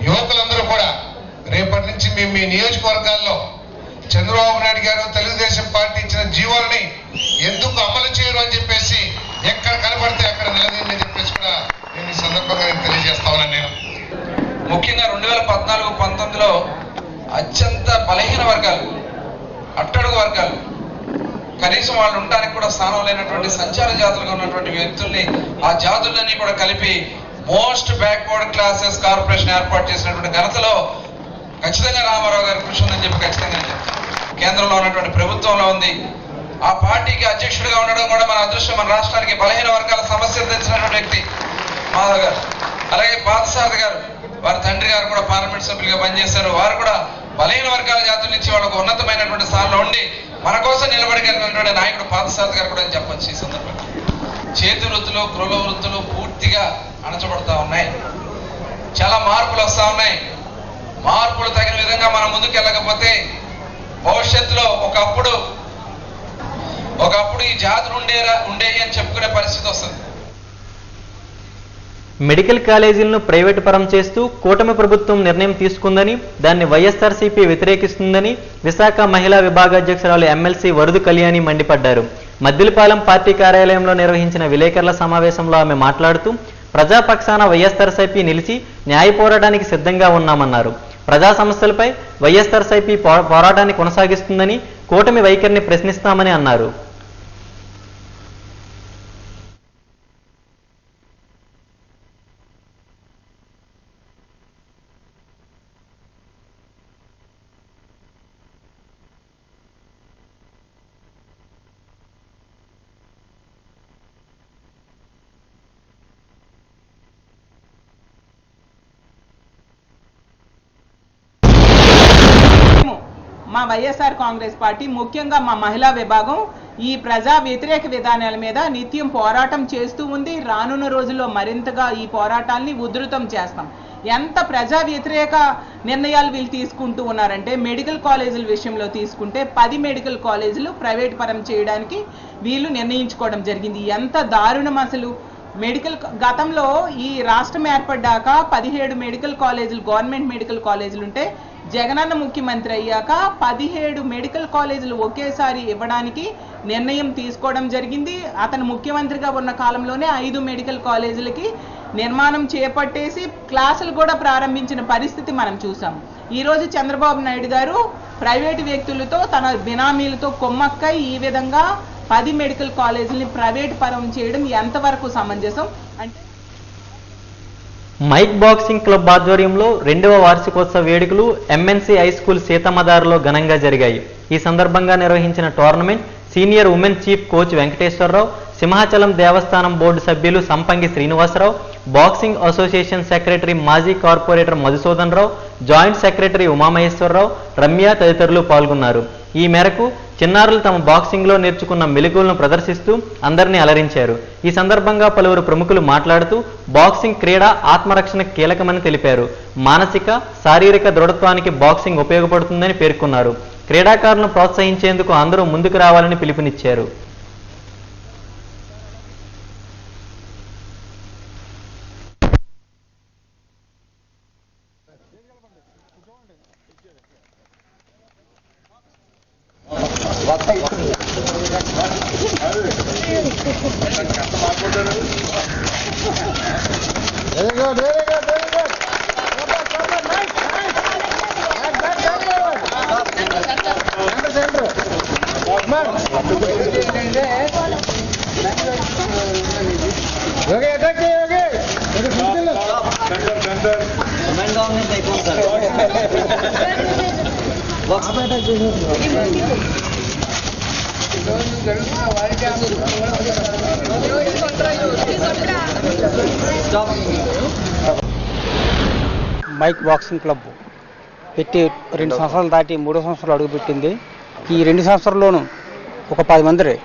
యువకులందరూ కూడా రేపటి నుంచి మీ నియోజకవర్గాల్లో చంద్రబాబు నాయుడు గారు తెలుగుదేశం పార్టీ ఇచ్చిన జీవోలని ఎందుకు అమలు చేయరు అని చెప్పేసి ఎక్కడ కనబడితే అక్కడ నిలదీయని చెప్పేసి కూడా నేను ఈ సందర్భంగా తెలియజేస్తా ఉన్నాను. నేను ముఖ్యంగా 2014-19లో అత్యంత బలహీన వర్గాలు, అట్టడుగు వర్గాలు, కనీసం వాళ్ళు ఉండడానికి కూడా స్థానం లేనటువంటి సంచార జాతులుగా ఉన్నటువంటి వ్యక్తుల్ని, ఆ జాతులన్నీ కూడా కలిపి మోస్ట్ బ్యాక్వర్డ్ క్లాసెస్ కార్పొరేషన్ ఏర్పాటు చేసినటువంటి ఘనతలో ఖచ్చితంగా రామారావు గారి కృషి ఉందని చెప్పి ఖచ్చితంగా కేంద్రంలో ఉన్నటువంటి ప్రభుత్వంలో ఉంది. ఆ పార్టీకి అధ్యక్షుడిగా ఉండడం కూడా మన అదృష్టం. మన రాష్ట్రానికి బలహీన వర్గాల సమస్యలు తెలిసినటువంటి వ్యక్తి మాధవ్ గారు. అలాగే పార్థసారథి గారు, వారి తండ్రి గారు కూడా పార్లమెంట్ సభ్యులుగా పనిచేశారు. వారు కూడా బలహీన వర్గాల జాతుల నుంచి వాళ్ళకు ఉన్నతమైనటువంటి స్థానంలో ఉండి మన కోసం నిలబడగలిగినటువంటి నాయకుడు పార్థసారథి గారు కూడా అని చెప్పొచ్చు. ఈ సందర్భంగా చేతి వృత్తులు, గృహ వృత్తులు పూర్తిగా అణచబడతా ఉన్నాయి. చాలా మార్పులు వస్తా ఉన్నాయి. మార్పులు తగిన విధంగా మనం ముందుకు వెళ్ళకపోతే భవిష్యత్తులో ఒకప్పుడు ఈ జాతులు ఉండేవి అని చెప్పుకునే పరిస్థితి వస్తుంది. మెడికల్ కాలేజీలను ప్రైవేటు పరం చేస్తూ కూటమి ప్రభుత్వం నిర్ణయం తీసుకుందని, దాన్ని వైఎస్ఆర్సీపీ వ్యతిరేకిస్తుందని విశాఖ మహిళా విభాగాధ్యక్షురాలు ఎమ్మెల్సీ వరుదు కళ్యాణి మండిపడ్డారు. మద్దిలపాలెం పార్టీ కార్యాలయంలో నిర్వహించిన విలేకరుల సమావేశంలో ఆమె మాట్లాడుతూ ప్రజాపక్షాన వైఎస్ఆర్సీపీ నిలిచి న్యాయ పోరాటానికి సిద్ధంగా ఉన్నామన్నారు. ప్రజా సమస్యలపై వైఎస్ఆర్సీపీ పోరాటాన్ని కొనసాగిస్తుందని, కూటమి వైఖరిని ప్రశ్నిస్తామని అన్నారు. మా వైఎస్ఆర్ కాంగ్రెస్ పార్టీ, ముఖ్యంగా మా మహిళా విభాగం ఈ ప్రజా వ్యతిరేక విధానాల మీద నిత్యం పోరాటం చేస్తూ ఉంది. రానున్న రోజుల్లో మరింతగా ఈ పోరాటాల్ని ఉధృతం చేస్తాం. ఎంత ప్రజా వ్యతిరేక నిర్ణయాలు వీళ్ళు తీసుకుంటూ ఉన్నారంటే, మెడికల్ కాలేజీల విషయంలో తీసుకుంటే 10 మెడికల్ కాలేజీలు ప్రైవేట్ పరం చేయడానికి వీళ్ళు నిర్ణయించుకోవడం జరిగింది. ఎంత దారుణం అసలు! గతంలో ఈ రాష్ట్రం ఏర్పడ్డాక 17 మెడికల్ కాలేజీలు, గవర్నమెంట్ మెడికల్ కాలేజీలు ఉంటే జగనన్న ముఖ్యమంత్రి అయ్యాక 17 మెడికల్ కాలేజీలు ఒకేసారి ఇవ్వడానికి నిర్ణయం తీసుకోవడం జరిగింది. అతను ముఖ్యమంత్రిగా ఉన్న కాలంలోనే 5 మెడికల్ కాలేజీలకి నిర్మాణం చేపట్టేసి క్లాసులు కూడా ప్రారంభించిన పరిస్థితి మనం చూసాం. ఈరోజు చంద్రబాబు నాయుడు గారు ప్రైవేటు వ్యక్తులతో, తన బినామీలతో కొమ్మక్కై ఈ విధంగా 10 మెడికల్ కాలేజీలని ప్రైవేట్ పరం చేయడం ఎంతవరకు సమంజసం? అంటే మైక్ బాక్సింగ్ క్లబ్ ఆధ్వర్యంలో 2వ వార్షికోత్సవ వేడుకలు ఎంఎన్సీ హై స్కూల్ సీతమ్మదారులో ఘనంగా జరిగాయి. ఈ సందర్భంగా నిర్వహించిన tournament senior women chief coach Venkateswararao, Simhachalam Devasthanam board సభ్యులు Sampangi Srinivasarao, boxing association secretary మాజీ corporator Madhusudan Rao, joint secretary Umamaheswararao, Ramya తదితరులు పాల్గొన్నారు. ఈ మేరకు చిన్నారులు తమ బాక్సింగ్లో నేర్చుకున్న మెలకువలను ప్రదర్శిస్తూ అందరినీ అలరించారు. ఈ సందర్భంగా పలువురు ప్రముఖులు మాట్లాడుతూ బాక్సింగ్ క్రీడ ఆత్మరక్షణకు కీలకమని తెలిపారు. మానసిక, శారీరక దృఢత్వానికి బాక్సింగ్ ఉపయోగపడుతుందని పేర్కొన్నారు. క్రీడాకారులను ప్రోత్సహించేందుకు అందరూ ముందుకు రావాలని పిలుపునిచ్చారు. మైక్ బాక్సింగ్ క్లబ్ పెట్టి 2 సంవత్సరాలు దాటి 3వ సంవత్సరాలు అడుగుపెట్టింది. ఈ 2 సంవత్సరాల్లోనూ ఒక 10 మంది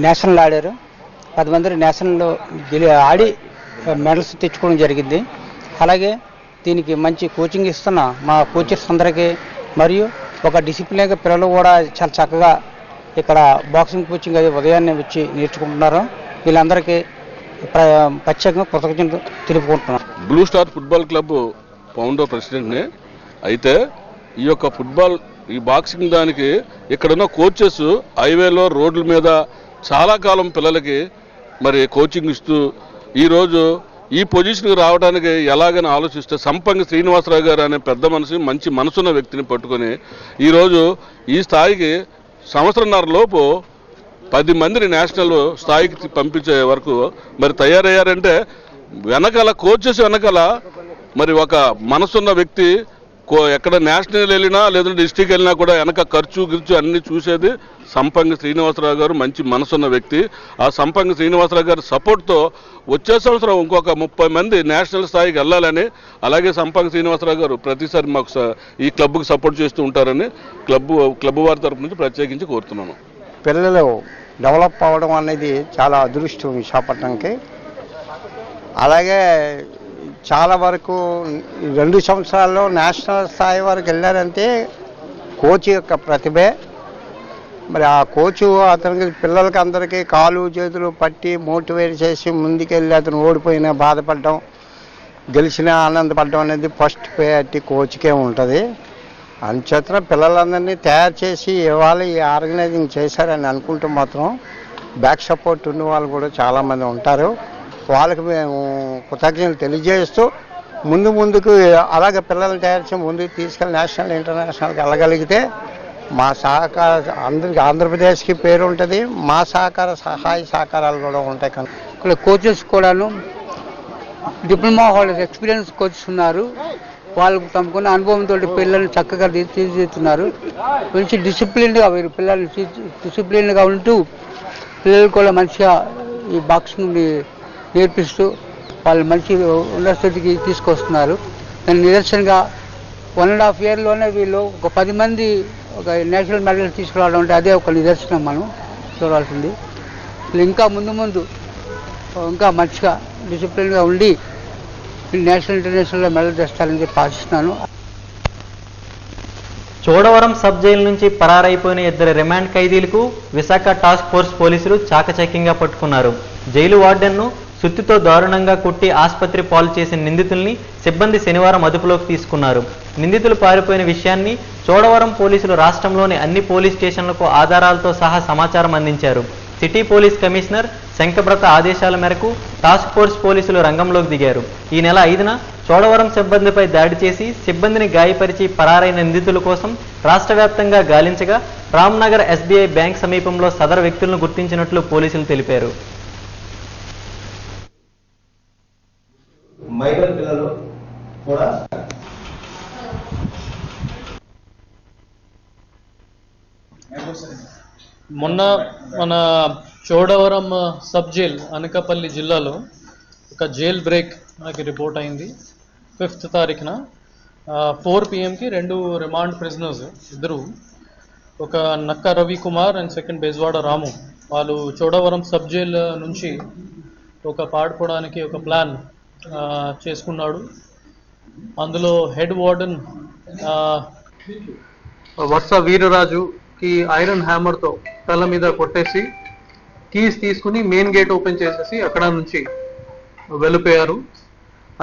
నేషనల్ ఆడారు. 10 మంది నేషనల్లో ఆడి మెడల్స్ తెచ్చుకోవడం జరిగింది. అలాగే దీనికి మంచి కోచింగ్ ఇస్తున్న మా కోచెస్ అందరికీ, మరియు ఒక డిసిప్లిన్గా పిల్లలు కూడా చాలా చక్కగా ఇక్కడ బాక్సింగ్ కోచింగ్ అది ఉదయాన్నే వచ్చి నేర్చుకుంటున్నారు. వీళ్ళందరికీ ప్రత్యేకంగా కృతజ్ఞతలు తెలుపుకుంటున్నాను. Blue star football club founder ప్రెసిడెంట్ని. అయితే ఈ యొక్క ఫుట్బాల్, ఈ బాక్సింగ్ దానికి ఇక్కడున్న కోచెస్ హైవేలో రోడ్ల మీద చాలా కాలం పిల్లలకి మరి కోచింగ్ ఇస్తూ ఈరోజు ఈ పొజిషన్కి రావడానికి ఎలాగని ఆలోచిస్తే సంపంగి శ్రీనివాసరావు గారు అనే పెద్ద మనిషి, మంచి మనసున్న వ్యక్తిని పట్టుకొని ఈరోజు ఈ స్థాయికి సంవత్సరంన్నర లోపు 10 మందిని నేషనల్ స్థాయికి పంపించే వరకు మరి తయారయ్యారంటే వెనకాల కోచెస్ వెనకాల మరి ఒక మనసున్న వ్యక్తి ఎక్కడ నేషనల్ వెళ్ళినా లేదంటే డిస్ట్రిక్ట్ వెళ్ళినా కూడా వెనక ఖర్చు అన్ని చూసేది సంపంగి శ్రీనివాసరావు గారు. మంచి మనసున్న వ్యక్తి. ఆ సంపంగి శ్రీనివాసరావు గారి సపోర్ట్తో వచ్చే సంవత్సరం ఇంకొక 30 మంది నేషనల్ స్థాయికి వెళ్ళాలని, అలాగే సంపంగి శ్రీనివాసరావు గారు ప్రతిసారి మాకు ఈ క్లబ్కి సపోర్ట్ చేస్తూ ఉంటారని క్లబ్ వారి తరపు నుంచి ప్రత్యేకించి కోరుతున్నాను. పిల్లలు డెవలప్ అవ్వడం అనేది చాలా అదృష్టం విశాఖపట్నంకి. అలాగే చాలా వరకు 2 సంవత్సరాల్లో నేషనల్ స్థాయి వరకు వెళ్ళారంటే కోచ్ యొక్క ప్రతిభే. మరి ఆ కోచు అతనికి పిల్లలకి అందరికీ కాలు చేతులు పట్టి మోటివేట్ చేసి ముందుకెళ్ళి అతను ఓడిపోయినా బాధపడడం, గెలిచినా ఆనందపడడం అనేది ఫస్ట్ ప్రయారిటీ కోచ్కే ఉంటుంది. అంచేతన పిల్లలందరినీ తయారు చేసి ఇవాళ ఈ ఆర్గనైజింగ్ చేశారని అనుకుంటూ మాత్రం బ్యాక్ సపోర్ట్ ఉన్న వాళ్ళు కూడా చాలామంది ఉంటారు. వాళ్ళకి మేము కృతజ్ఞతలు తెలియజేస్తూ ముందుకు అలాగే పిల్లల్ని తయారు చేసి ముందుకు తీసుకెళ్ళి నేషనల్ ఇంటర్నేషనల్కి వెళ్ళగలిగితే మా సహకార అందరికి ఆంధ్రప్రదేశ్కి పేరు ఉంటుంది, మా సహాయ సహకారాలు కూడా ఉంటాయి. కనుక ఇక్కడ కోచెస్ కూడాను డిప్లొమా హాల్డర్స్ ఎక్స్పీరియన్స్ కోచెస్ ఉన్నారు. వాళ్ళకు తమకున్న అనుభవంతో పిల్లల్ని చక్కగా తీర్చిదిద్దుతున్నారు. మంచి డిసిప్లిన్గా వీరు పిల్లల్ని డిసిప్లిన్గా ఉంటూ పిల్లలు కూడా మంచిగా ఈ బాక్సింగ్ని నేర్పిస్తూ వాళ్ళు మంచి ఉన్నత స్థితికి తీసుకొస్తున్నారు. దాని నిదర్శనంగా 1.5 yearలోనే వీళ్ళు ఒక 10 మంది ఒక నేషనల్ మెడల్స్ తీసుకురావడం అంటే అదే ఒక నిదర్శనం మనం చూడాల్సింది. ఇంకా ముందు ఇంకా మంచిగా డిసిప్లిన్గా ఉండి నేషనల్ ఇంటర్నేషనల్లో మెడల్ తెస్తారని చెప్పి ఆశిస్తున్నాను. చోడవరం సబ్ జైలు నుంచి పరారైపోయిన 2 రిమాండ్ ఖైదీలకు విశాఖ టాస్క్ ఫోర్స్ పోలీసులు చాకచక్యంగా పట్టుకున్నారు. జైలు వార్డెన్ను సుత్తితో దారుణంగా కొట్టి ఆసుపత్రి పాలు చేసిన నిందితుల్ని సిబ్బంది శనివారం అదుపులోకి తీసుకున్నారు. నిందితులు పారిపోయిన విషయాన్ని చోడవరం పోలీసులు రాష్ట్రంలోని అన్ని పోలీస్ స్టేషన్లకు ఆధారాలతో సహా సమాచారం అందించారు. సిటీ పోలీస్ కమిషనర్ శంకబ్రత ఆదేశాల మేరకు టాస్క్ ఫోర్స్ పోలీసులు రంగంలోకి దిగారు. ఈ నెల 5న చోడవరం సిబ్బందిపై దాడి చేసి సిబ్బందిని గాయపరిచి పరారైన నిందితుల కోసం రాష్ట్ర వ్యాప్తంగా గాలించగా రామ్నగర్ SBI బ్యాంక్ సమీపంలో సదరు వ్యక్తులను గుర్తించినట్లు పోలీసులు తెలిపారు. మొన్న మన చోడవరం సబ్ జైల్ అనకాపల్లి జిల్లాలో ఒక జైల్ బ్రేక్ మనకి రిపోర్ట్ అయింది. 5th తారీఖున 4 PM-కి 2 రిమాండ్ ప్రిజనర్స్, ఇద్దరు, ఒక నక్క రవికుమార్ అండ్ సెకండ్ బెజ్వాడ రాము, వాళ్ళు చోడవరం సబ్ జైల్ నుంచి ఒక పాడుకోవడానికి ఒక ప్లాన్ చేసుకున్నాడు. అందులో హెడ్ వార్డెన్ వర్ష వీరరాజుకి ఐరన్ హ్యామర్తో తల మీద కొట్టేసి కీస్ తీసుకుని మెయిన్ గేట్ ఓపెన్ చేసేసి అక్కడ నుంచి వెళ్ళిపోయారు.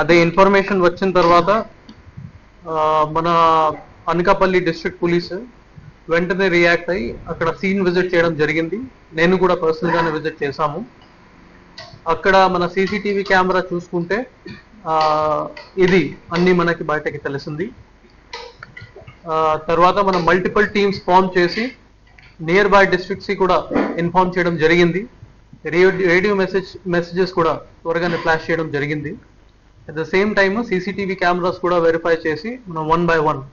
అదే ఇన్ఫర్మేషన్ వచ్చిన తర్వాత మన అనకాపల్లి డిస్ట్రిక్ట్ పోలీస్ వెంటనే రియాక్ట్ అయ్యి అక్కడ సీన్ విజిట్ చేయడం జరిగింది. నేను కూడా పర్సనల్గానే విజిట్ చేశాము. అక్కడ మన CCTV కెమెరా చూసుకుంటే ఇది అన్నీ మనకి బయటకి తెలిసింది. తర్వాత మనం మల్టిపుల్ టీమ్స్ ఫామ్ చేసి నియర్ బై డిస్ట్రిక్ట్స్ కూడా ఇన్ఫార్మ్ చేయడం జరిగింది. రేడియో మెసేజెస్ కూడా త్వరగానే ఫ్లాష్ చేయడం జరిగింది. At the same time CCTV cameras కూడా వెరిఫై చేసి మనం 1 by 1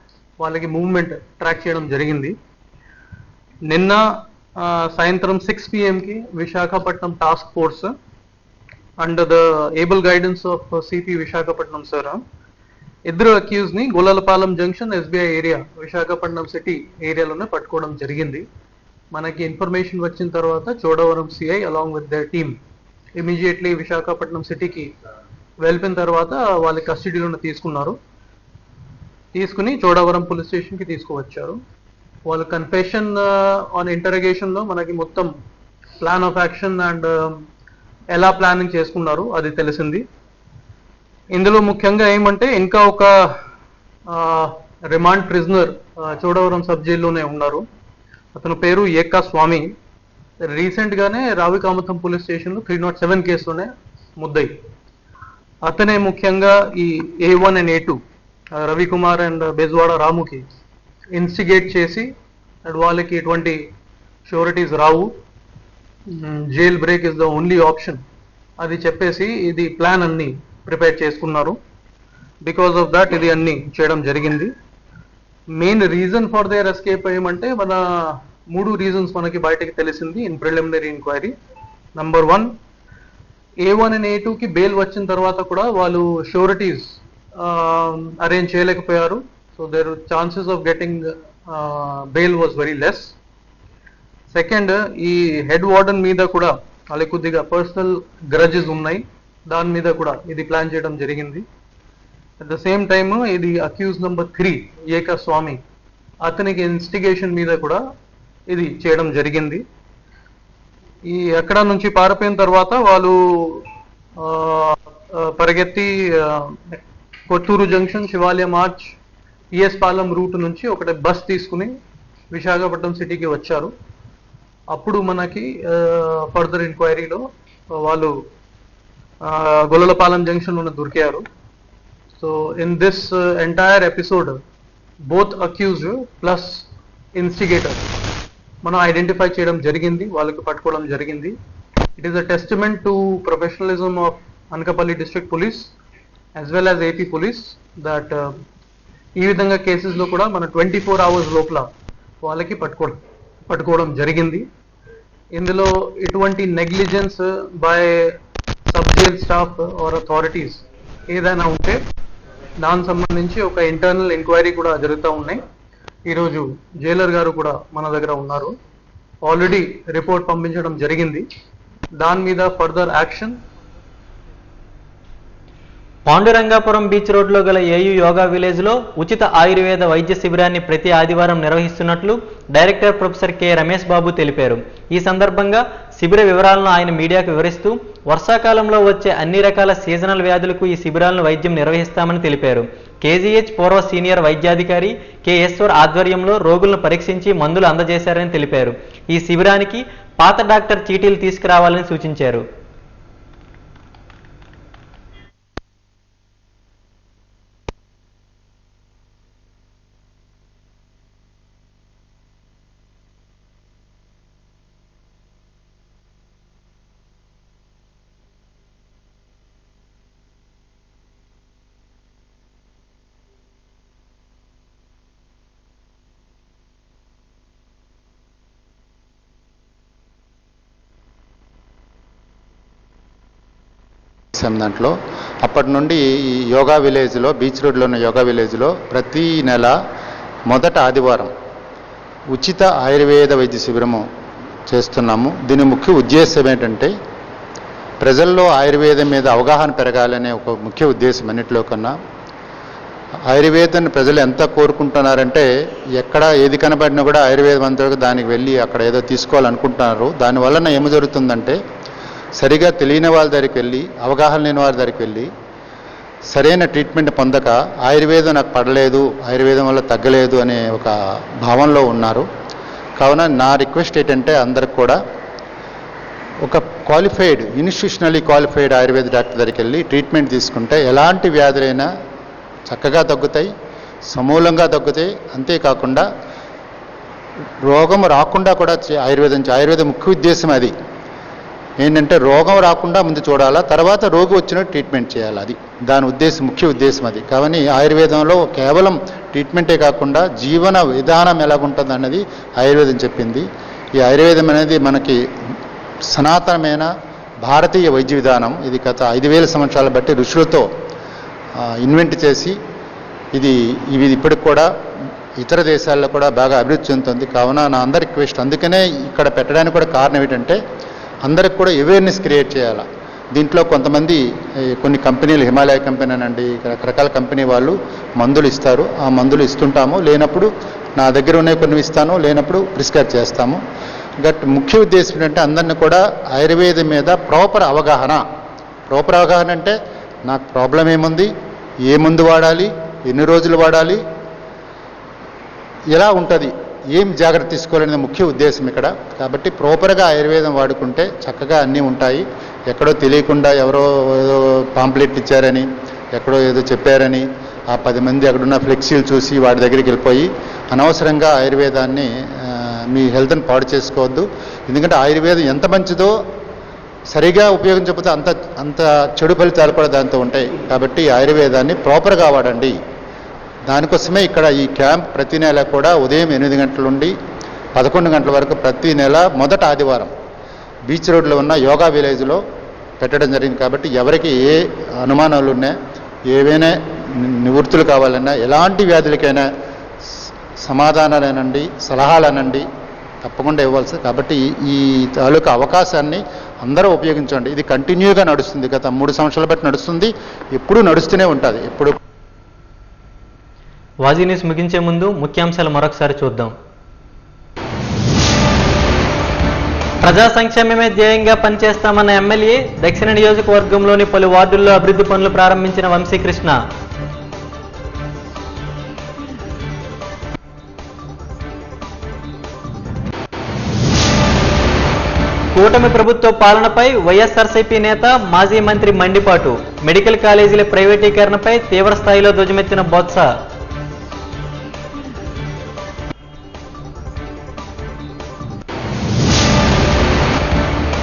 వాళ్ళకి మూవ్మెంట్ ట్రాక్ చేయడం జరిగింది. నిన్న సాయంత్రం 6 PM-కి Visakhapatnam task force under the able guidance of CP Visakhapatnam sir ఇద్దరు అక్యూజ్ని Golalapalem junction SBI area Visakhapatnam city ఏరియాలోనే పట్టుకోవడం జరిగింది. మనకి ఇన్ఫర్మేషన్ వచ్చిన తర్వాత Chodavaram CI along with the team immediately Visakhapatnam సిటీకి వెళ్ళిన తర్వాత వాళ్ళ కస్టడీలోనే తీసుకుని చోడవరం పోలీస్ స్టేషన్కి తీసుకువచ్చారు. వాళ్ళ కన్ఫెషన్ ఆన్ ఇంటరగేషన్లో మనకి మొత్తం ప్లాన్ ఆఫ్ యాక్షన్ అండ్ ఎలా ప్లానింగ్ చేసుకున్నారు అది తెలిసింది. ఇందులో ముఖ్యంగా ఏమంటే ఇంకా ఒక రిమాండ్ ప్రిజనర్ చోడవరం సబ్ జైల్లోనే ఉన్నారు. అతని పేరు ఏకా స్వామి. రీసెంట్గానే రావికామతం పోలీస్ స్టేషన్లో 307 కేసులోనే ముద్దయి. అతనే ముఖ్యంగా ఈ A1 and A2 Ravikumar and Bezawada రాముకి ఇన్స్టిగేట్ చేసి వాళ్ళకి ఎటువంటి షూరిటీస్ రావు, jail break is the only option అది చెప్పేసి ఇది ప్లాన్ అన్ని ప్రిపేర్ చేసుకున్నారు. బికాస్ ఆఫ్ దాట్ ఇది అన్ని చేయడం జరిగింది. Main reason for their escape ఏమంటే మన 3 రీజన్స్ మనకి బయటకి తెలిసింది in preliminary enquiry. Number 1, A1 and A2కి బెయిల్ వచ్చిన తర్వాత కూడా వాళ్ళు షూరిటీస్ అరేంజ్ చేయలేకపోయారు. So their chances of getting bail was very less. Second, ఈ హెడ్ వార్డెన్ మీద కూడా వాళ్ళకి కొద్దిగా పర్సనల్ గ్రజెస్ ఉన్నాయి, దాని మీద కూడా ఇది ప్లాన్ చేయడం జరిగింది. అట్ ద సేమ్ టైమ్ ఇది అక్యూజ్ నంబర్ 3 ఏకస్వామి అతనికి ఇన్స్టిగేషన్ మీద కూడా ఇది చేయడం జరిగింది. ఈ ఎక్కడ నుంచి పారిపోయిన తర్వాత వాళ్ళు పరిగెత్తి కొత్తూరు జంక్షన్, శివాలయం ఆర్చ్, పిఎస్ పాలెం రూట్ నుంచి ఒకటి బస్ తీసుకుని విశాఖపట్నం సిటీకి వచ్చారు. అప్పుడు మనకి ఫర్దర్ ఎంక్వైరీలో వాళ్ళు గొల్లలపాలెం జంక్షన్ లో దొరికారు. So in this entire episode both accused plus instigator మనం ఐడెంటిఫై చేయడం జరిగింది, వాళ్ళకి పట్టుకోవడం జరిగింది. It is a testament to professionalism of Anakapalli district police as well as AP police that ఈ విధంగా కేసెస్ లో కూడా మన 24 hours లోపల వాళ్ళకి పట్టుకోవడం జరిగింది. ఇందులో ఎటువంటి negligence by sub jail staff or authorities ఏదైనా ఉంటే దానికి సంబంధించి ఒక ఇంటర్నల్ ఎంక్వైరీ కూడా జరుగుతూ ఉన్నాయి. ఈరోజు జైలర్ గారు కూడా మన దగ్గర ఉన్నారు, ఆల్రెడీ రిపోర్ట్ పంపించడం జరిగింది. దాని మీద ఫర్దర్ యాక్షన్. పాండురంగాపురం బీచ్ రోడ్లో గల ఏయూ యోగా విలేజ్లో ఉచిత ఆయుర్వేద వైద్య శిబిరాన్ని ప్రతి ఆదివారం నిర్వహిస్తున్నట్లు director professor K Ramesh Babu తెలిపారు. ఈ సందర్భంగా శిబిర వివరాలను ఆయన మీడియాకు వివరిస్తూ వర్షాకాలంలో వచ్చే అన్ని రకాల సీజనల్ వ్యాధులకు ఈ శిబిరాలను వైద్యం నిర్వహిస్తామని తెలిపారు. కేజీహెచ్ పూర్వ సీనియర్ వైద్యాధికారి కె.ఈశ్వర్ ఆధ్వర్యంలో రోగులను పరీక్షించి మందులు అందజేశారని తెలిపారు. ఈ శిబిరానికి పాత డాక్టర్ చీటీలు తీసుకురావాలని సూచించారు. దాంట్లో అప్పటి నుండి ఈ యోగా విలేజ్లో, బీచ్ రోడ్లో ఉన్న యోగా విలేజ్లో ప్రతి నెల మొదట ఆదివారం ఉచిత ఆయుర్వేద వైద్య శిబిరము చేస్తున్నాము. దీని ముఖ్య ఉద్దేశం ఏంటంటే ప్రజల్లో ఆయుర్వేదం మీద అవగాహన పెరగాలనే ఒక ముఖ్య ఉద్దేశం. అన్నింటిలో కన్నా ఆయుర్వేదాన్ని ప్రజలు ఎంత కోరుకుంటున్నారంటే ఎక్కడ ఏది కనబడినా కూడా ఆయుర్వేదం అంతా దానికి వెళ్ళి అక్కడ ఏదో తీసుకోవాలనుకుంటున్నారు. దానివలన ఏమి జరుగుతుందంటే సరిగా తెలియని వాళ్ళ దగ్గరికి వెళ్ళి, అవగాహన లేని వారి దగ్గరికి వెళ్ళి సరైన ట్రీట్మెంట్ పొందక ఆయుర్వేదం నాకు పడలేదు, ఆయుర్వేదం వల్ల తగ్గలేదు అనే ఒక భావనలో ఉన్నారు. కావున నా రిక్వెస్ట్ ఏంటంటే అందరికి కూడా ఒక క్వాలిఫైడ్, ఇన్స్టిట్యూషనల్లీ క్వాలిఫైడ్ ఆయుర్వేద డాక్టర్ దగ్గరికి వెళ్ళి ట్రీట్మెంట్ తీసుకుంటే ఎలాంటి వ్యాధులైనా చక్కగా తగ్గుతాయి, సమూలంగా తగ్గుతాయి. అంతేకాకుండా రోగం రాకుండా కూడా ఆయుర్వేద ముఖ్య ఉద్దేశం అది ఏంటంటే రోగం రాకుండా ముందు చూడాలా, తర్వాత రోగి వచ్చినట్టు ట్రీట్మెంట్ చేయాలి. అది దాని ఉద్దేశం, ముఖ్య ఉద్దేశం అది. కానీ ఆయుర్వేదంలో కేవలం ట్రీట్మెంటే కాకుండా జీవన విధానం ఎలాగుంటుంది అన్నది ఆయుర్వేదం చెప్పింది. ఈ ఆయుర్వేదం అనేది మనకి సనాతనమైన భారతీయ వైద్య విధానం. ఇది గత 5000 సంవత్సరాల బట్టి ఋషులతో ఇన్వెంట్ చేసి ఇది ఇప్పటికి కూడా ఇతర దేశాల్లో కూడా బాగా అభివృద్ధి చెందుతుంది. కావున నా అందరి రిక్వెస్ట్, అందుకనే ఇక్కడ పెట్టడానికి కూడా కారణం ఏంటంటే అందరికి కూడా అవేర్నెస్ క్రియేట్ చేయాలి. దీంట్లో కొంతమంది కొన్ని కంపెనీలు, హిమాలయ కంపెనీ అనండి, రకరకాల కంపెనీ వాళ్ళు మందులు ఇస్తారు. ఆ మందులు ఇస్తుంటాము, లేనప్పుడు నా దగ్గర ఉన్నాయి కొన్ని ఇస్తాను, లేనప్పుడు ప్రిస్క్రైబ్ చేస్తాము. బట్ ముఖ్య ఉద్దేశం ఏంటంటే అందరినీ కూడా ఆయుర్వేదం మీద ప్రాపర్ అవగాహన అంటే నాకు ప్రాబ్లం ఏముంది, ఏ మందు వాడాలి, ఎన్ని రోజులు వాడాలి, ఎలా ఉంటుంది, ఏం జాగ్రత్త తీసుకోవాలనేది ముఖ్య ఉద్దేశం ఇక్కడ. కాబట్టి ప్రాపర్గా ఆయుర్వేదం వాడుకుంటే చక్కగా అన్నీ ఉంటాయి. ఎక్కడో తెలియకుండా ఎవరో ఏదో పాంప్లెట్ ఇచ్చారని ఎక్కడో ఏదో చెప్పారని ఆ 10 మంది అక్కడున్న ఫ్లెక్సీలు చూసి వాడి దగ్గరికి వెళ్ళిపోయి అనవసరంగా ఆయుర్వేదాన్ని మీ హెల్త్ని పాడు చేసుకోవద్దు. ఎందుకంటే ఆయుర్వేదం ఎంత మంచిదో సరిగా ఉపయోగించకపోతే అంత చెడు ఫలితాలు కూడా దాంతో ఉంటాయి. కాబట్టి ఆయుర్వేదాన్ని ప్రాపర్గా వాడండి. దానికోసమే ఇక్కడ ఈ క్యాంప్ ప్రతి నెల కూడా ఉదయం 8 గంటల నుండి 11 గంటల వరకు ప్రతి నెల మొదట ఆదివారం బీచ్ రోడ్లో ఉన్న యోగా విలేజ్లో పెట్టడం జరిగింది. కాబట్టి ఎవరికి ఏ అనుమానాలు ఉన్నా, ఏవైనా నివృత్తులు కావాలన్నా, ఎలాంటి వ్యాధులకైనా సమాధానాలనండి, సలహాలనండి తప్పకుండా ఇవ్వాల్సి. కాబట్టి ఈ తాలూకా అవకాశాన్ని అందరూ ఉపయోగించండి. ఇది కంటిన్యూగా నడుస్తుంది, గత 3 సంవత్సరాల బట్టి నడుస్తుంది, ఎప్పుడూ నడుస్తూనే ఉంటుంది. ఎప్పుడు వాజీ న్యూస్ ముగించే ముందు ముఖ్యాంశాలు మరొకసారి చూద్దాం. ప్రజా సంక్షేమమే ధ్యేయంగా పనిచేస్తామన్న ఎమ్మెల్యే, దక్షిణ నియోజకవర్గంలోని పలు వార్డుల్లో అభివృద్ధి పనులు ప్రారంభించిన వంశీకృష్ణ. కూటమి ప్రభుత్వ పాలనపై వైఎస్ఆర్సీపీ నేత మాజీ మంత్రి మండిపాటు. మెడికల్ కాలేజీల ప్రైవేటీకరణపై తీవ్ర స్థాయిలో ధ్వజమెత్తిన బొత్స.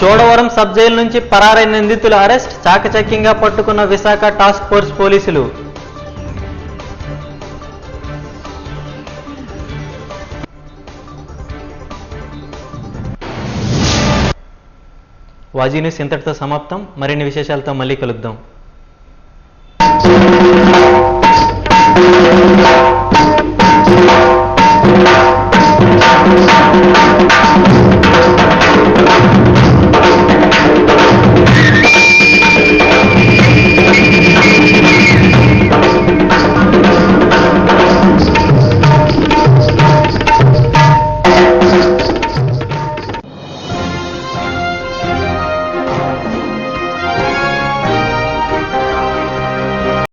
చోడవరం సబ్ జైలు నుంచి పరారైన నిందితుల అరెస్ట్, చాకచక్యంగా పట్టుకున్న విశాఖ టాస్క్ ఫోర్స్ పోలీసులు. వాజీ న్యూస్ ఇంతటితో సమాప్తం. మరిన్ని విశేషాలతో మళ్ళీ కలుద్దాం.